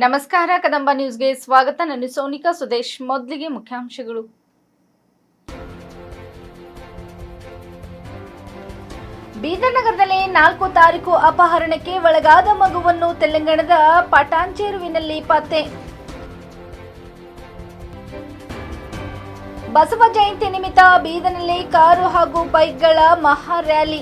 ನಮಸ್ಕಾರ ಕದಂಬ ನ್ಯೂಸ್ಗೆ ಸ್ವಾಗತ. ನಾನು ಸೋನಿಕಾ ಸುದೇಶ್. ಮೊದಲಿಗೆ ಮುಖ್ಯಾಂಶಗಳು. ಬೀದರ್ ನಗರದಲ್ಲಿ 4 ತಾರೀಕು ಅಪಹರಣಕ್ಕೆ ಒಳಗಾದ ಮಗುವನ್ನು ತೆಲಂಗಾಣದ ಪಟಾನ್ಚೇರುವಿನಲ್ಲಿ ಪತ್ತೆ. ಬಸವ ಜಯಂತಿ ನಿಮಿತ್ತ ಬೀದರ್ನಲ್ಲಿ ಕಾರು ಹಾಗೂ ಬೈಕ್ಗಳ ಮಹಾ ರ್ಯಾಲಿ.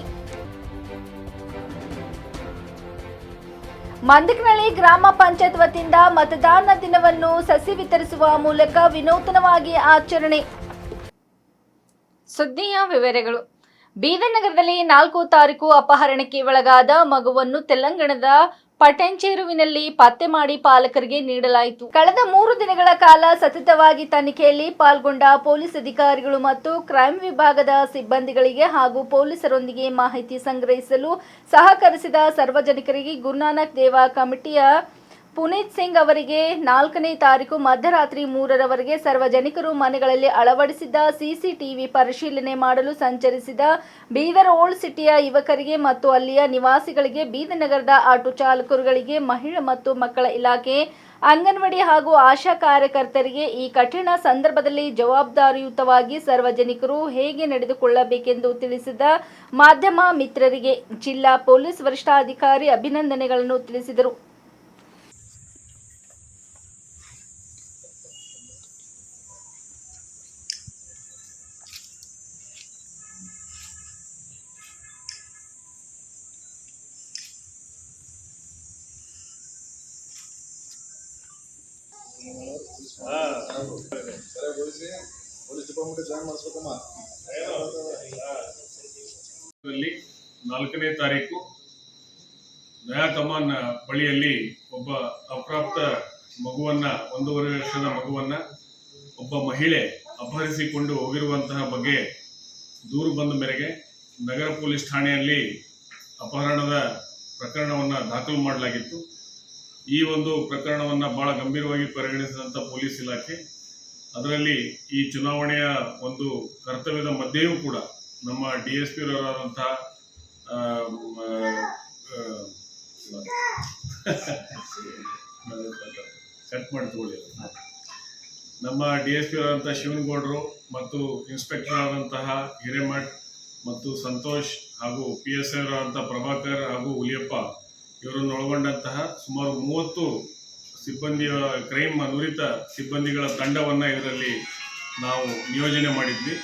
ಮಂದಕನಹಳ್ಳಿ ಗ್ರಾಮ ಪಂಚಾಯತ್ ವತಿಯಿಂದ ಮತದಾನ ದಿನವನ್ನು ಸಸಿ ವಿತರಿಸುವ ಮೂಲಕ ವಿನೂತನವಾಗಿ ಆಚರಣೆ. ಸುದ್ದಿಯ ವಿವರಗಳು. ಬೀದರ್ ನಗರದಲ್ಲಿ 4 ತಾರೀಕು ಅಪಹರಣಕ್ಕೆ ಒಳಗಾದ ಮಗುವನ್ನು ತೆಲಂಗಾಣದ ಪಟಾನ್ಚೇರುವಿನಲ್ಲಿ ಪತ್ತೆ ಮಾಡಿ ಪಾಲಕರಿಗೆ ನೀಡಲಾಯಿತು. ಕಳೆದ 3 ದಿನಗಳ ಕಾಲ ಸತತವಾಗಿ ತನಿಖೆಯಲ್ಲಿ ಪಾಲ್ಗೊಂಡ ಪೊಲೀಸ್ ಅಧಿಕಾರಿಗಳು ಮತ್ತು ಕ್ರೈಂ ವಿಭಾಗದ ಸಿಬ್ಬಂದಿಗಳಿಗೆ ಹಾಗೂ ಪೊಲೀಸರೊಂದಿಗೆ ಮಾಹಿತಿ ಸಂಗ್ರಹಿಸಲು ಸಹಕರಿಸಿದ ಸಾರ್ವಜನಿಕರಿಗೆ ಗುರುನಾನಕ್ ದೇವ ಕಮಿಟಿಯ ಪುನೀತ್ ಸಿಂಗ್ ಅವರಿಗೆ 4ನೇ ತಾರೀಕು ಮಧ್ಯರಾತ್ರಿ 3ರವರೆಗೆ ಸಾರ್ವಜನಿಕರು ಮನೆಗಳಲ್ಲಿ ಅಳವಡಿಸಿದ್ದ ಸಿಸಿಟಿವಿ ಪರಿಶೀಲನೆ ಮಾಡಲು ಸಂಚರಿಸಿದ ಬೀದರ್ ಓಲ್ಡ್ ಸಿಟಿಯ ಯುವಕರಿಗೆ ಮತ್ತು ಅಲ್ಲಿಯ ನಿವಾಸಿಗಳಿಗೆ, ಬೀದರ್ ನಗರದ ಆಟೋ ಚಾಲಕರುಗಳಿಗೆ, ಮಹಿಳಾ ಮತ್ತು ಮಕ್ಕಳ ಇಲಾಖೆ, ಅಂಗನವಾಡಿ ಹಾಗೂ ಆಶಾ ಕಾರ್ಯಕರ್ತರಿಗೆ ಈ ಕಠಿಣ ಸಂದರ್ಭದಲ್ಲಿ ಜವಾಬ್ದಾರಿಯುತವಾಗಿ ಸಾರ್ವಜನಿಕರು ಹೇಗೆ ನಡೆದುಕೊಳ್ಳಬೇಕೆಂದು ತಿಳಿಸಿದ ಮಾಧ್ಯಮ ಮಿತ್ರರಿಗೆ ಜಿಲ್ಲಾ ಪೊಲೀಸ್ ವರಿಷ್ಠಾಧಿಕಾರಿ ಅಭಿನಂದನೆಗಳನ್ನು ತಿಳಿಸಿದರು. ರಲ್ಲಿ 4ನೇ ತಾರೀಕು ನಯಾ ಕಮಾನ್ ಬಳಿಯಲ್ಲಿ ಒಬ್ಬ ಅಪ್ರಾಪ್ತ ಮಗುವನ್ನ 1.5 ವರ್ಷದ ಮಗುವನ್ನ ಒಬ್ಬ ಮಹಿಳೆ ಅಪಹರಿಸಿಕೊಂಡು ಹೋಗಿರುವಂತಹ ಬಗ್ಗೆ ದೂರು ಬಂದ ಮೇರೆಗೆ ನಗರ ಪೊಲೀಸ್ ಠಾಣೆಯಲ್ಲಿ ಅಪಹರಣದ ಪ್ರಕರಣವನ್ನು ದಾಖಲು ಮಾಡಲಾಗಿತ್ತು. ಈ ಒಂದು ಪ್ರಕರಣವನ್ನು ಬಹಳ ಗಂಭೀರವಾಗಿ ಪರಿಗಣಿಸಿದಂಥ ಪೊಲೀಸ್ ಇಲಾಖೆ ಅದರಲ್ಲಿ ಈ ಚುನಾವಣೆಯ ಒಂದು ಕರ್ತವ್ಯದ ಮಧ್ಯೆಯೂ ಕೂಡ ನಮ್ಮ DSP ಅವರಾದಂತಹ ಕಟ್ ಮಾಡಿ ತಗೊಳ್ಳಿ, ನಮ್ಮ DSP ಅವರಾದಂತಹ ಶಿವನಗೌಡರು ಮತ್ತು ಇನ್ಸ್ಪೆಕ್ಟರ್ ಆದಂತಹ ಹಿರೇಮಠ್ ಮತ್ತು ಸಂತೋಷ್ ಹಾಗೂ PSI ಅವರಾದಂತಹ ಪ್ರಭಾಕರ್ ಹಾಗೂ ಹುಲಿಯಪ್ಪ ಇವರನ್ನು ಒಳಗೊಂಡಂತಹ ಸುಮಾರು 30 ಸಿಬ್ಬಂದಿಯ ಕ್ರೈಮ್ ನುರಿತ ಸಿಬ್ಬಂದಿಗಳ ತಂಡವನ್ನು ಇದರಲ್ಲಿ ನಾವು ನಿಯೋಜನೆ ಮಾಡಿದ್ವಿ.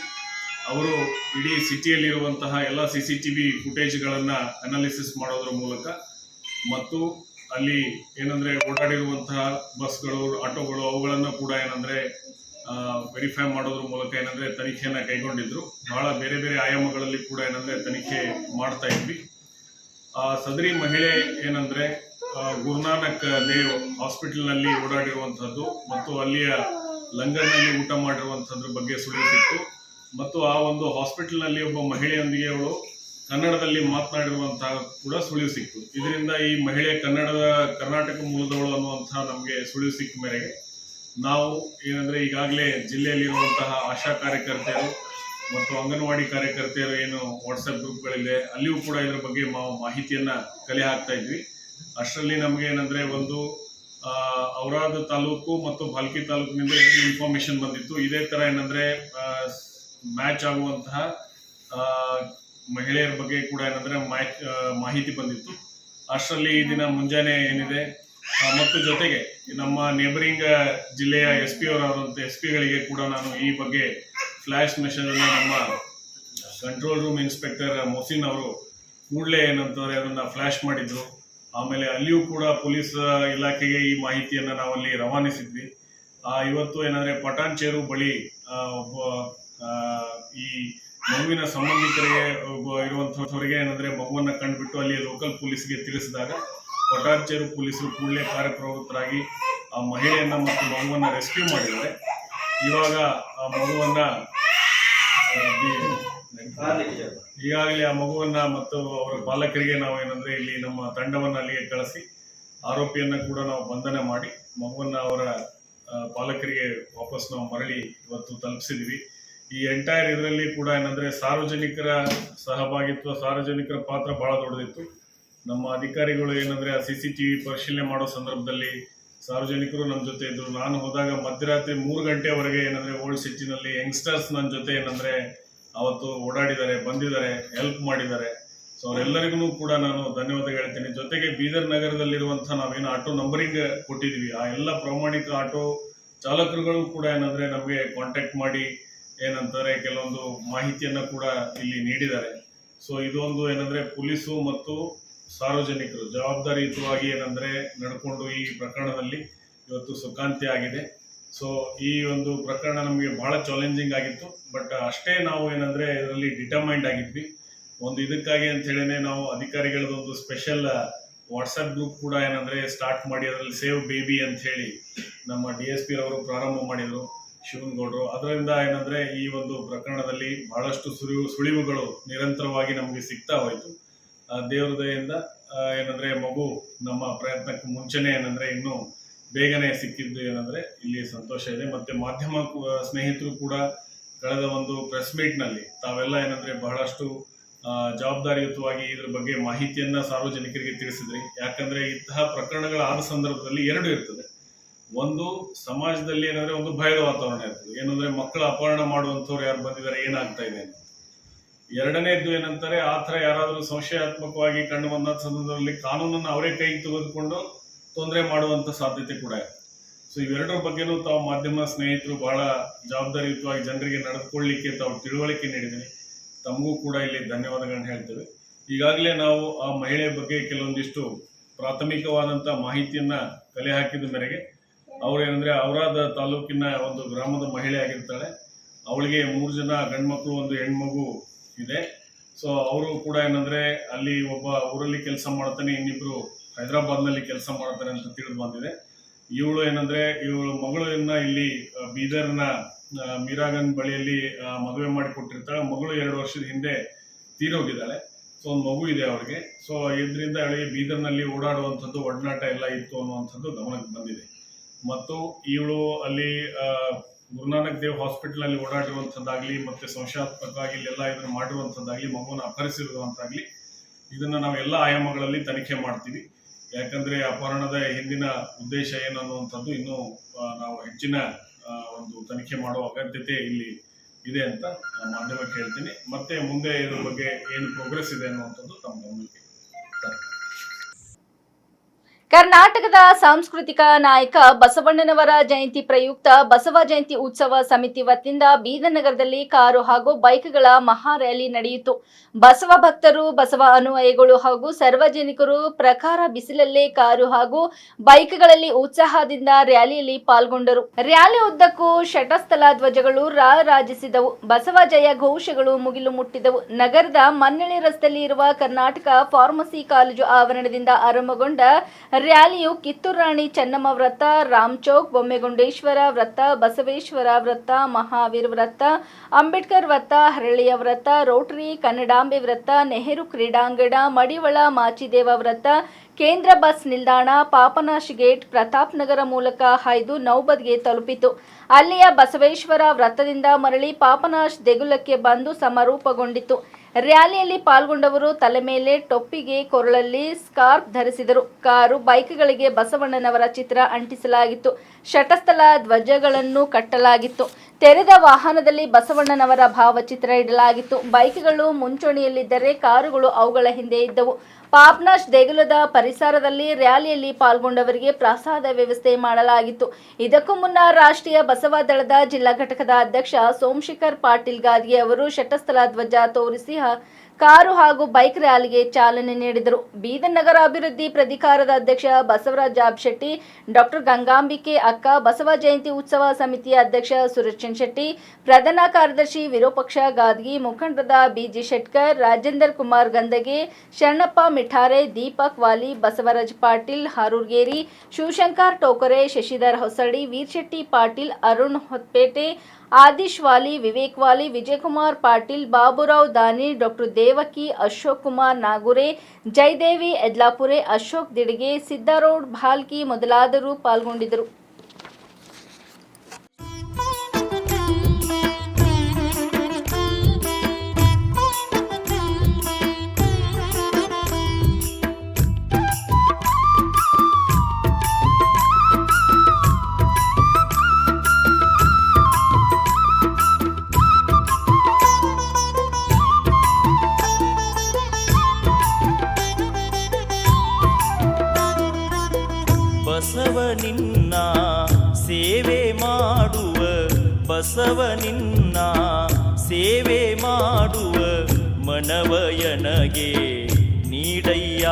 ಅವರು ಇಡೀ ಸಿಟಿಯಲ್ಲಿರುವಂತಹ ಎಲ್ಲ CCTV ಫುಟೇಜ್ಗಳನ್ನು ಅನಾಲಿಸಿಸ್ ಮಾಡೋದ್ರ ಮೂಲಕ ಮತ್ತು ಅಲ್ಲಿ ಏನಂದರೆ ಓಡಾಡಿರುವಂತಹ ಬಸ್ಗಳು, ಆಟೋಗಳು ಅವುಗಳನ್ನು ಕೂಡ ಏನಂದರೆ ವೆರಿಫೈ ಮಾಡೋದ್ರ ಮೂಲಕ ಏನಂದರೆ ತನಿಖೆಯನ್ನು ಕೈಗೊಂಡಿದ್ರು. ಬಹಳ ಬೇರೆ ಬೇರೆ ಆಯಾಮಗಳಲ್ಲಿ ಕೂಡ ಏನಂದರೆ ತನಿಖೆ ಮಾಡ್ತಾ ಇದ್ವಿ. ಸದರಿ ಮಹಿಳೆ ಏನಂದರೆ ಗುರುನಾನಕ್ ದೇವ್ ಹಾಸ್ಪಿಟಲ್ನಲ್ಲಿ ಓಡಾಡಿರುವಂಥದ್ದು ಮತ್ತು ಅಲ್ಲಿಯ ಲಂಗರ್ನಲ್ಲಿ ಊಟ ಮಾಡಿರುವಂಥದ್ರ ಬಗ್ಗೆ ಸುಳಿವು ಸಿಕ್ತು ಮತ್ತು ಆ ಒಂದು ಹಾಸ್ಪಿಟಲ್ನಲ್ಲಿ ಒಬ್ಬ ಮಹಿಳೆಯೊಂದಿಗೆ ಅವಳು ಕನ್ನಡದಲ್ಲಿ ಮಾತನಾಡಿರುವಂತಹ ಕೂಡ ಸುಳಿವು ಸಿಕ್ತು. ಇದರಿಂದ ಈ ಮಹಿಳೆ ಕರ್ನಾಟಕ ಮೂಲದವಳು ಅನ್ನುವಂತಹ ನಮಗೆ ಸುಳಿವು ಸಿಕ್ಕ ಮೇರೆಗೆ ನಾವು ಏನಂದರೆ ಈಗಾಗಲೇ ಜಿಲ್ಲೆಯಲ್ಲಿರುವಂತಹ ಆಶಾ ಕಾರ್ಯಕರ್ತೆಯರು ಮತ್ತು ಅಂಗನವಾಡಿ ಕಾರ್ಯಕರ್ತೆಯರು ಏನು ವಾಟ್ಸಪ್ ಗ್ರೂಪ್ಗಳಿದೆ ಅಲ್ಲಿಯೂ ಕೂಡ ಇದರ ಬಗ್ಗೆ ಮಾಹಿತಿಯನ್ನು ಕಲೆ ಹಾಕ್ತಾ ಇದ್ವಿ. ಅಷ್ಟರಲ್ಲಿ ನಮಗೆ ಏನಂದರೆ ಒಂದು ಔರಾದ್ ತಾಲೂಕು ಮತ್ತು ಭಾಲ್ಕಿ ತಾಲೂಕಿನಿಂದ ಇನ್ಫಾರ್ಮೇಶನ್ ಬಂದಿತ್ತು. ಇದೇ ಥರ ಏನಂದರೆ ಮ್ಯಾಚ್ ಆಗುವಂತಹ ಮಹಿಳೆಯರ ಬಗ್ಗೆ ಕೂಡ ಏನಂದರೆ ಮಾಹಿತಿ ಬಂದಿತ್ತು. ಅಷ್ಟರಲ್ಲಿ ಈ ದಿನ ಮುಂಜಾನೆ ಏನಿದೆ ಮತ್ತು ಜೊತೆಗೆ ನಮ್ಮ ನೇಬರಿಂಗ್ ಜಿಲ್ಲೆಯ SP ಅವರಾದಂಥ SP-ಗಳಿಗೆ ಕೂಡ ನಾನು ಈ ಬಗ್ಗೆ ಫ್ಲ್ಯಾಶ್ ಮೆಸೇಜನ್ನು ನಮ್ಮ ಕಂಟ್ರೋಲ್ ರೂಮ್ ಇನ್ಸ್ಪೆಕ್ಟರ್ ಮೊಹಸಿನ್ ಅವರು ಕೂಡಲೇ ಏನಂತಂದರೆ ಅದನ್ನು ಫ್ಲ್ಯಾಶ್ ಮಾಡಿದ್ರು. ಆಮೇಲೆ ಅಲ್ಲಿಯೂ ಕೂಡ ಪೊಲೀಸ್ ಇಲಾಖೆಗೆ ಈ ಮಾಹಿತಿಯನ್ನು ನಾವಲ್ಲಿ ರವಾನಿಸಿದ್ವಿ. ಇವತ್ತು ಏನಂದರೆ ಪಟಾನ್ಚೇರು ಬಳಿ ಒಬ್ಬ ಈ ಮಗುವಿನ ಸಂಬಂಧಿಕರಿಗೆ ಇರುವಂಥವರಿಗೆ ಏನಂದರೆ ಮಗುವನ್ನು ಕಂಡುಬಿಟ್ಟು ಅಲ್ಲಿ ಲೋಕಲ್ ಪೊಲೀಸ್ಗೆ ತಿಳಿಸಿದಾಗ ಪಟಾನ್ಚೇರು ಪೊಲೀಸರು ಕೂಡಲೇ ಕಾರ್ಯಪ್ರವೃತ್ತರಾಗಿ ಆ ಮಹಿಳೆಯನ್ನು ಮತ್ತು ಮಗುವನ್ನು ರೆಸ್ಕ್ಯೂ ಮಾಡಿದ್ದಾರೆ. ಇವಾಗ ಆ ಮಗುವನ್ನು ಈಗಾಗಲೇ ಆ ಮಗುವನ್ನು ಮತ್ತು ಅವರ ಪಾಲಕರಿಗೆ ನಾವು ಏನಂದರೆ ಇಲ್ಲಿ ನಮ್ಮ ತಂಡವನ್ನು ಅಲ್ಲಿಗೆ ಕಳಿಸಿ ಆರೋಪಿಯನ್ನು ಕೂಡ ನಾವು ಬಂಧನ ಮಾಡಿ ಮಗುವನ್ನು ಅವರ ಪಾಲಕರಿಗೆ ವಾಪಸ್ ನಾವು ಮರಳಿ ಇವತ್ತು ತಲುಪಿಸಿದ್ವಿ. ಈ ಎಂಟೈರ್ ಇದರಲ್ಲಿ ಕೂಡ ಏನಂದರೆ ಸಾರ್ವಜನಿಕರ ಸಹಭಾಗಿತ್ವ, ಸಾರ್ವಜನಿಕರ ಪಾತ್ರ ಬಹಳ ದೊಡ್ಡದಿತ್ತು. ನಮ್ಮ ಅಧಿಕಾರಿಗಳು ಏನಂದರೆ ಆ CCTV ಪರಿಶೀಲನೆ ಮಾಡೋ ಸಂದರ್ಭದಲ್ಲಿ ಸಾರ್ವಜನಿಕರು ನಮ್ಮ ಜೊತೆ ಇದ್ರು. ನಾನು ಹೋದಾಗ ಮಧ್ಯರಾತ್ರಿ 3 ಗಂಟೆವರೆಗೆ ಏನಂದ್ರೆ ಓಲ್ಡ್ ಸಿಟಿನಲ್ಲಿ ಯಂಗ್ಸ್ಟರ್ಸ್ ನನ್ನ ಜೊತೆ ಏನಂದ್ರೆ ಅವತ್ತು ಓಡಾಡಿದ್ದಾರೆ, ಬಂದಿದ್ದಾರೆ, ಹೆಲ್ಪ್ ಮಾಡಿದ್ದಾರೆ. ಸೊ ಅವರೆಲ್ಲರಿಗೂ ಕೂಡ ನಾನು ಧನ್ಯವಾದ ಹೇಳ್ತೀನಿ. ಜೊತೆಗೆ ಬೀದರ್ ನಗರದಲ್ಲಿರುವಂತಹ ನಾವೇನು ಆಟೋ ನಂಬರಿಂಗ್ ಕೊಟ್ಟಿದ್ವಿ, ಆ ಎಲ್ಲ ಪ್ರಾಮಾಣಿಕ ಆಟೋ ಚಾಲಕರುಗಳು ಕೂಡ ಏನಂದ್ರೆ ನಮಗೆ ಕಾಂಟ್ಯಾಕ್ಟ್ ಮಾಡಿ ಏನಂತಾರೆ ಕೆಲವೊಂದು ಮಾಹಿತಿಯನ್ನ ಕೂಡ ಇಲ್ಲಿ ನೀಡಿದ್ದಾರೆ. ಸೊ ಇದೊಂದು ಏನಂದ್ರೆ ಪೊಲೀಸು ಮತ್ತು ಸಾರ್ವಜನಿಕರು ಜವಾಬ್ದಾರಿಯುತವಾಗಿ ಏನಂದ್ರೆ ನಡ್ಕೊಂಡು ಈ ಪ್ರಕರಣದಲ್ಲಿ ಇವತ್ತು ಸುಖಾಂತ್ಯ ಆಗಿದೆ. ಸೊ ಈ ಒಂದು ಪ್ರಕರಣ ನಮಗೆ ಬಹಳ ಚಾಲೆಂಜಿಂಗ್ ಆಗಿತ್ತು. ಬಟ್ ಅಷ್ಟೇ ನಾವು ಏನಂದ್ರೆ ಇದರಲ್ಲಿ ಡಿಟರ್ಮೈಂಡ್ ಆಗಿದ್ವಿ. ಒಂದು ಇದಕ್ಕಾಗಿ ಅಂತ ಹೇಳಿನೇ ನಾವು ಅಧಿಕಾರಿಗಳದೊಂದು ಸ್ಪೆಷಲ್ ವಾಟ್ಸಪ್ ಗ್ರೂಪ್ ಕೂಡ ಏನಂದ್ರೆ ಸ್ಟಾರ್ಟ್ ಮಾಡಿ ಅದರಲ್ಲಿ ಸೇವ್ ಬೇಬಿ ಅಂತ ಹೇಳಿ ನಮ್ಮ DSP ರವರು ಪ್ರಾರಂಭ ಮಾಡಿದ್ರು, ಶಿವನಗೌಡರು. ಅದರಿಂದ ಏನಂದ್ರೆ ಈ ಒಂದು ಪ್ರಕರಣದಲ್ಲಿ ಬಹಳಷ್ಟು ಸುಳಿವುಗಳು ನಿರಂತರವಾಗಿ ನಮಗೆ ಸಿಗ್ತಾ ಹೋಯ್ತು. ದೇವರ ದಯೆಯಿಂದ ಏನಂದ್ರೆ ಮಗು ನಮ್ಮ ಪ್ರಯತ್ನಕ್ಕೆ ಮುಂಚೆನೆ ಏನಂದ್ರೆ ಇನ್ನೂ ಬೇಗನೆ ಸಿಕ್ಕಿದ್ದು ಏನಂದ್ರೆ ಇಲ್ಲಿ ಸಂತೋಷ ಇದೆ. ಮತ್ತೆ ಮಾಧ್ಯಮ ಸ್ನೇಹಿತರು ಕೂಡ ಕಳೆದ ಒಂದು ಪ್ರೆಸ್ ಮೀಟ್ ನಲ್ಲಿ ತಾವೆಲ್ಲ ಏನಂದ್ರೆ ಬಹಳಷ್ಟು ಜವಾಬ್ದಾರಿಯುತವಾಗಿ ಇದ್ರ ಬಗ್ಗೆ ಮಾಹಿತಿಯನ್ನ ಸಾರ್ವಜನಿಕರಿಗೆ ತಿಳಿಸಿದ್ರಿ. ಯಾಕಂದ್ರೆ ಇಂತಹ ಪ್ರಕರಣಗಳಾದ ಸಂದರ್ಭದಲ್ಲಿ 2 ಇರ್ತದೆ. ಒಂದು, ಸಮಾಜದಲ್ಲಿ ಏನಂದ್ರೆ ಒಂದು ಭಯದ ವಾತಾವರಣ ಇರ್ತದೆ, ಏನಂದ್ರೆ ಮಕ್ಕಳ ಅಪಹರಣ ಮಾಡುವಂಥವ್ರು ಯಾರು ಬಂದಿದ್ದಾರೆ, ಏನಾಗ್ತಾ ಇದೆ ಅಂತ. ಎರಡನೇದ್ದು ಏನಂತಾರೆ, ಆ ಥರ ಯಾರಾದರೂ ಸಂಶಯಾತ್ಮಕವಾಗಿ ಕಂಡು ಬಂದ ಸಂದರ್ಭದಲ್ಲಿ ಕಾನೂನನ್ನು ಅವರೇ ಕೈಗೆ ತೆಗೆದುಕೊಂಡು ತೊಂದರೆ ಮಾಡುವಂತ ಸಾಧ್ಯತೆ ಕೂಡ ಇದೆ. ಸೊ ಇವೆರಡರ ಬಗ್ಗೆನೂ ತಾವು ಮಾಧ್ಯಮ ಸ್ನೇಹಿತರು ಬಹಳ ಜವಾಬ್ದಾರಿಯುತವಾಗಿ ಜನರಿಗೆ ನಡೆದುಕೊಳ್ಳಲಿಕ್ಕೆ ತಾವು ತಿಳುವಳಿಕೆ ನೀಡಿದ್ದೀರಿ. ತಮಗೂ ಕೂಡ ಇಲ್ಲಿ ಧನ್ಯವಾದಗಳನ್ನ ಹೇಳ್ತೇವೆ. ಈಗಾಗಲೇ ನಾವು ಆ ಮಹಿಳೆಯ ಬಗ್ಗೆ ಕೆಲವೊಂದಿಷ್ಟು ಪ್ರಾಥಮಿಕವಾದಂಥ ಮಾಹಿತಿಯನ್ನ ಕಲೆ ಹಾಕಿದ ಮೇರೆಗೆ ಅವ್ರು ಏನಂದ್ರೆ ಔರಾದ ತಾಲೂಕಿನ ಒಂದು ಗ್ರಾಮದ ಮಹಿಳೆ ಆಗಿರ್ತಾಳೆ. ಅವಳಿಗೆ 3 ಜನ ಗಂಡು ಮಕ್ಕಳು, 1 ಹೆಣ್ಮಗು ಇದೆ. ಸೊ ಅವರು ಕೂಡ ಏನಂದ್ರೆ ಅಲ್ಲಿ ಒಬ್ಬ ಊರಲ್ಲಿ ಕೆಲಸ ಮಾಡ್ತಾನೆ, ಇನ್ನಿಬ್ರು ಹೈದರಾಬಾದ್ನಲ್ಲಿ ಕೆಲಸ ಮಾಡ್ತಾರೆ ಅಂತ ತಿಳಿದು ಬಂದಿದೆ. ಇವಳು ಏನಂದ್ರೆ ಇವಳು ಮಗಳನ್ನ ಇಲ್ಲಿ ಬೀದರ್ನ ಮೀರಾಗನ್ ಬಳಿಯಲ್ಲಿ ಮದುವೆ ಮಾಡಿ ಕೊಟ್ಟಿರ್ತಾಳೆ. ಮಗಳು 2 ವರ್ಷದ ಹಿಂದೆ ತೀರೋಗಿದ್ದಾಳೆ. ಸೊ ಒಂದು ಮಗು ಇದೆ ಅವ್ರಿಗೆ. ಸೊ ಇದರಿಂದ ಅವಳಿಗೆ ಬೀದರ್ನಲ್ಲಿ ಓಡಾಡುವಂಥದ್ದು ಒಡನಾಟ ಎಲ್ಲ ಇತ್ತು ಅನ್ನುವಂಥದ್ದು ಗಮನಕ್ಕೆ ಬಂದಿದೆ. ಮತ್ತು ಇವಳು ಅಲ್ಲಿ ಗುರುನಾನಕ್ ದೇವ್ ಹಾಸ್ಪಿಟಲ್ ಅಲ್ಲಿ ಓಡಾಡಿರುವಂಥದ್ದಾಗ್ಲಿ, ಮತ್ತೆ ಸಂಶಯಾತ್ಮಕವಾಗಿ ಇಲ್ಲೆಲ್ಲ ಇದನ್ನು ಮಾಡಿರುವಂಥದ್ದಾಗ್ಲಿ, ಮಗುವನ್ನು ಅಪಹರಿಸಿರುವಂತಾಗ್ಲಿ, ಇದನ್ನ ನಾವು ಎಲ್ಲ ಆಯಾಮಗಳಲ್ಲಿ ತನಿಖೆ ಮಾಡ್ತೀವಿ. ಯಾಕಂದ್ರೆ ಅಪಹರಣದ ಹಿಂದಿನ ಉದ್ದೇಶ ಏನು ಅನ್ನುವಂಥದ್ದು ಇನ್ನೂ ನಾವು ಹೆಚ್ಚಿನ ಒಂದು ತನಿಖೆ ಮಾಡುವ ಅಗತ್ಯತೆ ಇಲ್ಲಿ ಇದೆ ಅಂತ ಮಾಧ್ಯಮಕ್ಕೆ ಹೇಳ್ತೀನಿ. ಮತ್ತೆ ಮುಂದೆ ಇದ್ರ ಬಗ್ಗೆ ಏನು ಪ್ರೋಗ್ರೆಸ್ ಇದೆ ಅನ್ನುವಂಥದ್ದು ತಮ್ಮ ಗಮನಕ್ಕೆ ತರ್ತೀನಿ. ಕರ್ನಾಟಕದ ಸಾಂಸ್ಕೃತಿಕ ನಾಯಕ ಬಸವಣ್ಣನವರ ಜಯಂತಿ ಪ್ರಯುಕ್ತ ಬಸವ ಜಯಂತಿ ಉತ್ಸವ ಸಮಿತಿ ವತಿಯಿಂದ ಬೀದರ್ ನಗರದಲ್ಲಿ ಕಾರು ಹಾಗೂ ಬೈಕ್ಗಳ ಮಹಾ ರ್ಯಾಲಿ ನಡೆಯಿತು. ಬಸವ ಭಕ್ತರು, ಬಸವ ಅನುಯಾಯಿಗಳು ಹಾಗೂ ಸಾರ್ವಜನಿಕರು ಪ್ರಖರ ಬಿಸಿಲಲ್ಲೇ ಕಾರು ಹಾಗೂ ಬೈಕ್ಗಳಲ್ಲಿ ಉತ್ಸಾಹದಿಂದ ರ್ಯಾಲಿಯಲ್ಲಿ ಪಾಲ್ಗೊಂಡರು. ರ್ಯಾಲಿ ಉದ್ದಕ್ಕೂ ಶಟಸ್ಥಲ ಧ್ವಜಗಳು ರಾರಾಜಿಸಿದವು. ಬಸವ ಜಯ ಘೋಷಗಳು ಮುಗಿಲು ಮುಟ್ಟಿದವು. ನಗರದ ಮನ್ನಳ್ಳಿ ರಸ್ತೆಯಲ್ಲಿ ಇರುವ ಕರ್ನಾಟಕ ಫಾರ್ಮಸಿ ಕಾಲೇಜು ಆವರಣದಿಂದ ಆರಂಭಗೊಂಡ ರ್ಯಾಲಿಯು ಕಿತ್ತೂರು ರಾಣಿ ಚೆನ್ನಮ್ಮ ವೃತ್ತ, ರಾಮ್ ಚೌಕ್, ಬೊಮ್ಮೆಗುಂಡೇಶ್ವರ ವೃತ್ತ, ಬಸವೇಶ್ವರ ವೃತ್ತ, ಮಹಾವೀರ್ ವೃತ್ತ, ಅಂಬೇಡ್ಕರ್ ವೃತ್ತ, ಹರಳಿಯ ವೃತ್ತ, ರೋಟರಿ, ಕನ್ನಡಾಂಬೆ ವೃತ್ತ, ನೆಹರು ಕ್ರೀಡಾಂಗಣ, ಮಡಿವಾಳ ಮಾಚಿದೇವ ವೃತ್ತ, ಕೇಂದ್ರ ಬಸ್ ನಿಲ್ದಾಣ, ಪಾಪನಾಶ್ ಗೇಟ್, ಪ್ರತಾಪ್ ನಗರ ಮೂಲಕ ಹಾಯ್ದು ನೌಬದ್ಗೆ ತಲುಪಿತು. ಅಲ್ಲಿಯ ಬಸವೇಶ್ವರ ವೃತ್ತದಿಂದ ಮರಳಿ ಪಾಪನಾಶ್ ದೇಗುಲಕ್ಕೆ ಬಂದು ಸಮಾರೋಪಗೊಂಡಿತು. ರ್ಯಾಲಿಯಲ್ಲಿ ಪಾಲ್ಗೊಂಡವರು ತಲೆ ಮೇಲೆ ಟೊಪ್ಪಿಗೆ, ಕೊರಳಲ್ಲಿ ಸ್ಕಾರ್ಫ್ ಧರಿಸಿದರು. ಕಾರು, ಬೈಕ್ಗಳಿಗೆ ಬಸವಣ್ಣನವರ ಚಿತ್ರ ಅಂಟಿಸಲಾಗಿತ್ತು. ಶಟಸ್ಥಲ ಧ್ವಜಗಳನ್ನು ಕಟ್ಟಲಾಗಿತ್ತು. ತೆರೆದ ವಾಹನದಲ್ಲಿ ಬಸವಣ್ಣನವರ ಭಾವಚಿತ್ರ ಇಡಲಾಗಿತ್ತು. ಬೈಕ್ಗಳು ಮುಂಚೂಣಿಯಲ್ಲಿದ್ದರೆ ಕಾರುಗಳು ಅವುಗಳ ಹಿಂದೆ ಇದ್ದವು. ಪಾಪನಾಶ್ ದೇಗುಲದ ಪರಿಸರದಲ್ಲಿ ರ್ಯಾಲಿಯಲ್ಲಿ ಪಾಲ್ಗೊಂಡವರಿಗೆ ಪ್ರಸಾದ ವ್ಯವಸ್ಥೆ ಮಾಡಲಾಗಿತ್ತು. ಇದಕ್ಕೂ ಮುನ್ನ ರಾಷ್ಟ್ರೀಯ ಬಸವ ದಳದ ಜಿಲ್ಲಾ ಘಟಕದ ಅಧ್ಯಕ್ಷ ಸೋಮಶೇಖರ್ ಪಾಟೀಲ್ ಗಾದ್ಗೆ ಅವರು ಶಟಸ್ಥಲ ಧ್ವಜ ತೋರಿಸಿ ಕಾರು ಹಾಗೂ ಬೈಕ್ ರ್ಯಾಲಿಗೆ ಚಾಲನೆ ನೀಡಿದರು. ಬೀದರ್ ನಗರ ಅಭಿವೃದ್ಧಿ ಪ್ರಾಧಿಕಾರದ ಅಧ್ಯಕ್ಷ ಬಸವರಾಜ್ ಜಾಬಶೆಟ್ಟಿ, ಡಾಕ್ಟರ್ ಗಂಗಾಂಬಿಕೆ ಅಕ್ಕ, ಬಸವ ಜಯಂತಿ ಉತ್ಸವ ಸಮಿತಿಯ ಅಧ್ಯಕ್ಷ ಸುರೇಶನ್ ಶೆಟ್ಟಿ, ಪ್ರಧಾನ ಕಾರ್ಯದರ್ಶಿ ವಿರೂಪಾಕ್ಷ ಗಾದ್ಗಿ, ಮುಖಂಡರಾದ BG ಶೆಟ್ಕರ್, ರಾಜೇಂದರ್ ಕುಮಾರ್ ಗಂದಗೆ, ಶರಣಪ್ಪ ಮಿಠಾರೆ, ದೀಪಕ್ ವಾಲಿ, ಬಸವರಾಜ್ ಪಾಟೀಲ್ ಹಾರೂರ್ಗೇರಿ, ಶಿವಶಂಕರ್ ಟೋಕರೆ, ಶಶಿಧರ್ ಹೊಸಳ್ಳಿ, ವೀರಶೆಟ್ಟಿ ಪಾಟೀಲ್, ಅರುಣ್ ಹೊತ್ಪೇಟೆ, ಆದಿಶ್ ವಾಲಿ, ವಿವೇಕ್ ವಾಲಿ, ವಿಜಯಕುಮಾರ್ ಪಾಟೀಲ್, ಬಾಬುರಾವ್ ದಾನಿ, ಡಾಕ್ಟರ್ ದೇವಕಿ, ಅಶೋಕ್ ಕುಮಾರ್ ನಾಗುರೆ, ಜಯದೇವಿ ಎದ್ಲಾಪುರೆ, ಅಶೋಕ್ ದಿಡಿಗೆ, ಸಿದ್ದಾರೋಡ್ ಭಾಲ್ಕಿ ಮೊದಲಾದವರು ಪಾಲ್ಗೊಂಡಿದ್ದರು. ಬಸವನಿನ್ನ ಸೇವೆ ಮಾಡುವ ಮನವಯನಗೆ ನೀಡಯ್ಯ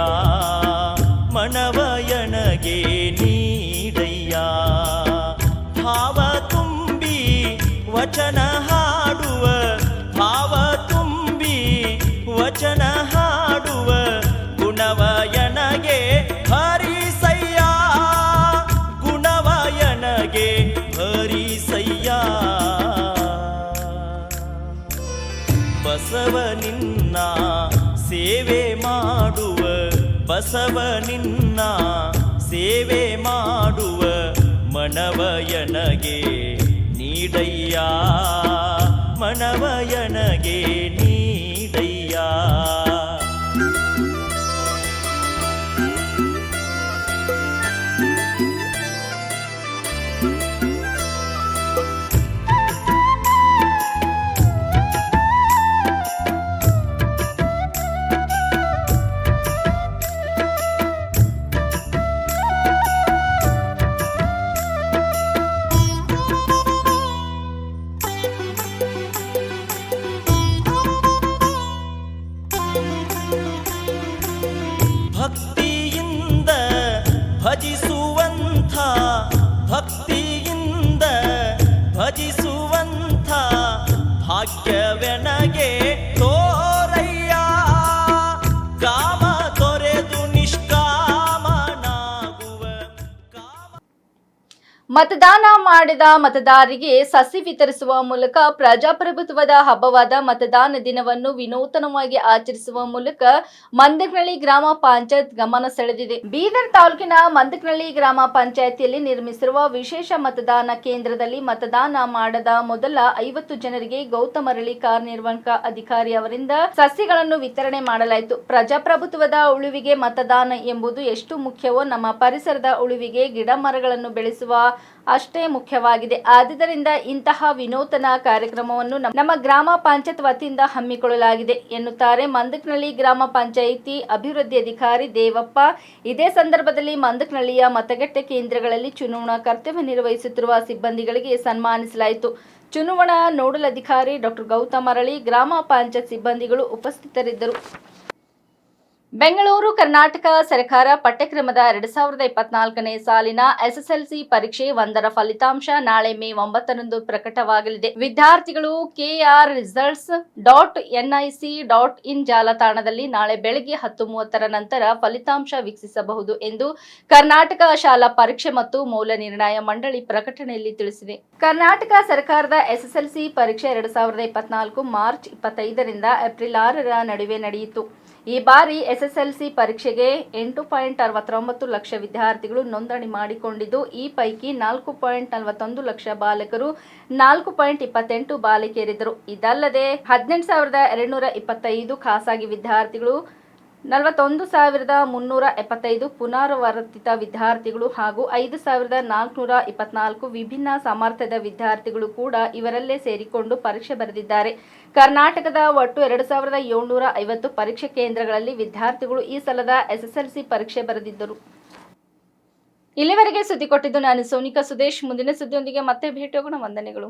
ಮನವಯನಗೆ ನೀಡಯ್ಯ ಭಾವ ತುಂಬಿ ವಚನ ಹಾಡುವ ಭಾವ ತುಂಬಿ ವಚನ ಹಾಡುವ ಗುಣವಯನಗೆ ಹರಿಸಯ್ಯ ಗುಣವಯನಗೆ ಹರಿಸಯ್ಯ ಬಸವನಿನ್ನ ಸೇವೆ ಮಾಡುವ ಬಸವನಿನ್ನ ಸೇವೆ ಮಾಡುವ ಮನವಯನಗೆ ನೀಡಯ್ಯ ಮನವಯನಗೆ ನೀಡಯ್ಯ ಭಕ್ತಿಯಿಂದ ಭಜಿಸುವಂಥ ಭಕ್ತಿಯಿಂದ ಭಜಿಸುವಂಥ ಭಾಗ್ಯವೆನಗೆ ತೋರಯ್ಯ ಕಾಮ ತೊರೆದು ನಿಷ್ಕಾಮನಾಗುವ ಮತದಾನ ಮಾಡಿದ ಮತದಾರರಿಗೆ ಸಸಿ ವಿತರಿಸುವ ಮೂಲಕ ಪ್ರಜಾಪ್ರಭುತ್ವದ ಹಬ್ಬವಾದ ಮತದಾನ ದಿನವನ್ನು ವಿನೂತನವಾಗಿ ಆಚರಿಸುವ ಮೂಲಕ ಮಂದಕನಹಳ್ಳಿ ಗ್ರಾಮ ಪಂಚಾಯತ್ ಗಮನ ಸೆಳೆದಿದೆ. ಬೀದರ್ ತಾಲೂಕಿನ ಮಂದಕನಹಳ್ಳಿ ಗ್ರಾಮ ಪಂಚಾಯತಿಯಲ್ಲಿ ನಿರ್ಮಿಸಿರುವ ವಿಶೇಷ ಮತದಾನ ಕೇಂದ್ರದಲ್ಲಿ ಮತದಾನ ಮಾಡದ ಮೊದಲ 50 ಜನರಿಗೆ ಗೌತಮರಳಿ ಕಾರ್ಯನಿರ್ವಾಹಕ ಅಧಿಕಾರಿ ಅವರಿಂದ ಸಸಿಗಳನ್ನು ವಿತರಣೆ ಮಾಡಲಾಯಿತು. ಪ್ರಜಾಪ್ರಭುತ್ವದ ಉಳಿವಿಗೆ ಮತದಾನ ಎಂಬುದು ಎಷ್ಟು ಮುಖ್ಯವೋ ನಮ್ಮ ಪರಿಸರದ ಉಳಿವಿಗೆ ಗಿಡ ಮರಗಳನ್ನು ಬೆಳೆಸುವ ಅಷ್ಟೇ ಮುಖ್ಯವಾಗಿದೆ. ಆದ್ದರಿಂದ ಇಂತಹ ವಿನೂತನ ಕಾರ್ಯಕ್ರಮವನ್ನು ನಮ್ಮ ಗ್ರಾಮ ಪಂಚಾಯತ್ ವತಿಯಿಂದ ಹಮ್ಮಿಕೊಳ್ಳಲಾಗಿದೆ ಎನ್ನುತ್ತಾರೆ ಮಂದಕನಹಳ್ಳಿ ಗ್ರಾಮ ಪಂಚಾಯಿತಿ ಅಭಿವೃದ್ಧಿ ಅಧಿಕಾರಿ ದೇವಪ್ಪ. ಇದೇ ಸಂದರ್ಭದಲ್ಲಿ ಮಂದಕನಹಳ್ಳಿಯ ಮತಗಟ್ಟೆ ಕೇಂದ್ರಗಳಲ್ಲಿ ಚುನಾವಣಾ ಕರ್ತವ್ಯ ನಿರ್ವಹಿಸುತ್ತಿರುವ ಸಿಬ್ಬಂದಿಗಳಿಗೆ ಸನ್ಮಾನಿಸಲಾಯಿತು. ಚುನಾವಣಾ ನೋಡಲ್ ಅಧಿಕಾರಿ ಡಾಕ್ಟರ್ ಗೌತಮರಳಿ, ಗ್ರಾಮ ಪಂಚಾಯತ್ ಸಿಬ್ಬಂದಿಗಳು ಉಪಸ್ಥಿತರಿದ್ದರು. ಬೆಂಗಳೂರು ಕರ್ನಾಟಕ ಸರ್ಕಾರ ಪಠ್ಯಕ್ರಮದ 2024ನೇ ಸಾಲಿನ SSLC ಪರೀಕ್ಷೆ 1ರ ಫಲಿತಾಂಶ ನಾಳೆ ಮೇ 9ರಂದು ಪ್ರಕಟವಾಗಲಿದೆ. ವಿದ್ಯಾರ್ಥಿಗಳು krresults.nic.in ಜಾಲತಾಣದಲ್ಲಿ ನಾಳೆ ಬೆಳಗ್ಗೆ 10:30ರ ನಂತರ ಫಲಿತಾಂಶ ವೀಕ್ಷಿಸಬಹುದು ಎಂದು ಕರ್ನಾಟಕ ಶಾಲಾ ಪರೀಕ್ಷೆ ಮತ್ತು ಮೌಲ್ಯ ನಿರ್ಣಯ ಮಂಡಳಿ ಪ್ರಕಟಣೆಯಲ್ಲಿ ತಿಳಿಸಿದೆ. ಕರ್ನಾಟಕ ಸರ್ಕಾರದ SSLC ಪರೀಕ್ಷೆ 2024 ಮಾರ್ಚ್ 25ರಿಂದ ಏಪ್ರಿಲ್ 6ರ ನಡುವೆ ನಡೆಯಿತು. ಈ ಬಾರಿ SSLC ಪರೀಕ್ಷೆಗೆ 8.69 ಲಕ್ಷ ವಿದ್ಯಾರ್ಥಿಗಳು ನೋಂದಣಿ ಮಾಡಿಕೊಂಡಿದ್ದು, ಈ ಪೈಕಿ 4.41 ಲಕ್ಷ ಬಾಲಕರು, 4.28 ಬಾಲಕಿಯರಿದ್ದರು. ಇದಲ್ಲದೆ 18,225 ಖಾಸಗಿ ವಿದ್ಯಾರ್ಥಿಗಳು, 41,375 ಪುನರಾವರ್ತಿತ ವಿದ್ಯಾರ್ಥಿಗಳು ಹಾಗೂ 5,424 ವಿಭಿನ್ನ ಸಾಮರ್ಥ್ಯದ ವಿದ್ಯಾರ್ಥಿಗಳು ಕೂಡ ಇವರಲ್ಲೇ ಸೇರಿಕೊಂಡು ಪರೀಕ್ಷೆ ಬರೆದಿದ್ದಾರೆ. ಕರ್ನಾಟಕದ ಒಟ್ಟು 2,750 ಪರೀಕ್ಷೆ ಕೇಂದ್ರಗಳಲ್ಲಿ ವಿದ್ಯಾರ್ಥಿಗಳು ಈ ಸಲದ SSLC ಪರೀಕ್ಷೆ ಬರೆದಿದ್ದರು. ಇಲ್ಲಿವರೆಗೆ ಸುದ್ದಿ ಕೊಟ್ಟಿದ್ದು ನಾನು ಸೋನಿಕಾ ಸುದೇಶ್. ಮುಂದಿನ ಸುದ್ದಿಯೊಂದಿಗೆ ಮತ್ತೆ ಭೇಟಿಯಾಗೋಣ. ವಂದನೆಗಳು.